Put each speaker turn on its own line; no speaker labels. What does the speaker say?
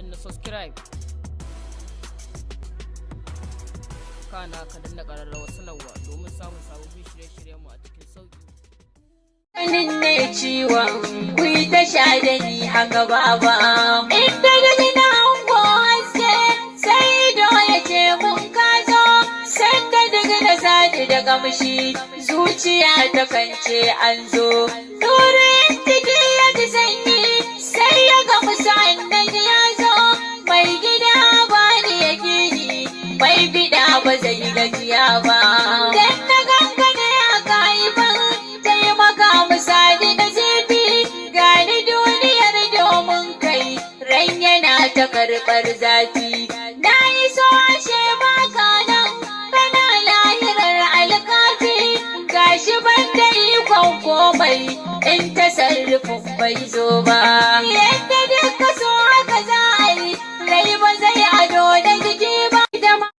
danna subscribe, kana ka danna ƙararrawar sanarwa domin samun sababbin shirye-shiryenmu a cikin sauƙi.
Ganin ne ciwon ku yi ta sha da ni haka baba. Inda da na hango haske sai ido ya ce mun ka zo. Sanda daga na sadi da kamshi zuciya ta kance an zo. Turin ciki ya ji sanyi sai ya ga musamman ya zo. Mai gida ba ni ya gini mai bida ba zai gajiya ba. Dan na gangane a kaifan taimaka musadi da zifi gani duniyar domin kai ran yana ta karɓar zafi. Na yi so ashe baka nan kana lahirar alkafi gashi ban da ikon komai in tasarrufin bai zo ba. Yadda